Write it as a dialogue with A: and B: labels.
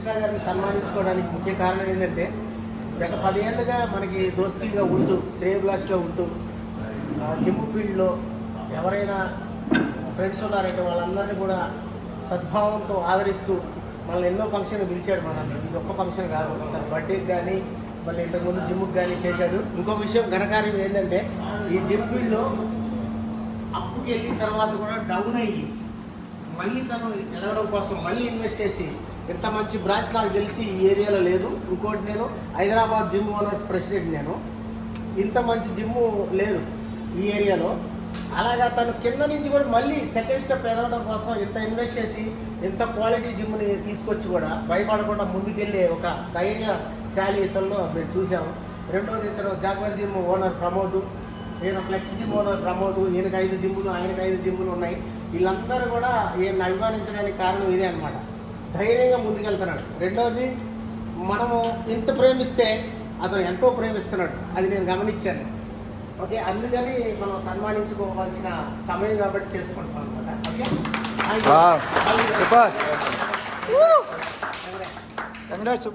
A: కృష్ణ గారిని సన్మానించుకోవడానికి ముఖ్య కారణం ఏంటంటే గత 10 ఏళ్ళుగా మనకి దోస్తీగా ఉంటూ శ్రేయభిలాష్గా ఉంటూ జిమ్ ఫీల్డ్లో ఎవరైనా ఫ్రెండ్స్ ఉన్నారంటే వాళ్ళందరినీ కూడా సద్భావంతో ఆదరిస్తూ మనల్ని ఎన్నో ఫంక్షన్ పిలిచాడు. మనల్ని ఇది ఒక్క ఫంక్షన్ కాదు, తన బర్త్డేకి కానీ మళ్ళీ ఇంతకుముందు జిమ్కి కానీ చేశాడు. ఇంకో విషయం ఘనకార్యం ఏంటంటే ఈ జిమ్ ఫీల్డ్లో అప్పుకి వెళ్ళిన తర్వాత కూడా డౌన్ అయ్యి మళ్ళీ తను ఎదగడం కోసం మళ్ళీ ఇన్వెస్ట్ చేసి ఇంత మంచి బ్రాంచ్ నాకు తెలిసి ఈ ఏరియాలో లేదు. ఇంకోటి నేను హైదరాబాద్ జిమ్ ఓనర్స్ ప్రెసిడెంట్, నేను ఇంత మంచి జిమ్ లేదు ఈ ఏరియాలో. అలాగా తను కింద నుంచి కూడా మళ్ళీ సెకండ్ స్టెప్ ఎదగడం కోసం ఇంత ఇన్వెస్ట్ చేసి ఇంత క్వాలిటీ జిమ్ని తీసుకొచ్చి కూడా భయపడకుండా ముందుకెళ్ళే ఒక ధైర్యశాలి ఇతరులో మేము చూసాము. రెండోది ఇతను జాగ్వర్ జిమ్ ఓనర్ ప్రమోద్, ఈయన ఫ్లెక్స్ జిమ్ ఓనర్ ప్రమోద్, ఈయనకి 5 జిమ్లు ఆయనకి 5 జిమ్లు ఉన్నాయి. వీళ్ళందరూ కూడా ఈయన్ని అభిమానించడానికి కారణం ఇదే అనమాట. ధైర్యంగా ముందుకెళ్తున్నాడు. రెండోది మనము ఇంత ప్రేమిస్తే అతను ఎంతో ప్రేమిస్తున్నాడు, అది నేను గమనించాను. ఓకే, అందుకని మనం సన్మానించుకోవాల్సిన సమయం కాబట్టి చేసుకుంటాం అనమాట. Okay,
B: congrats.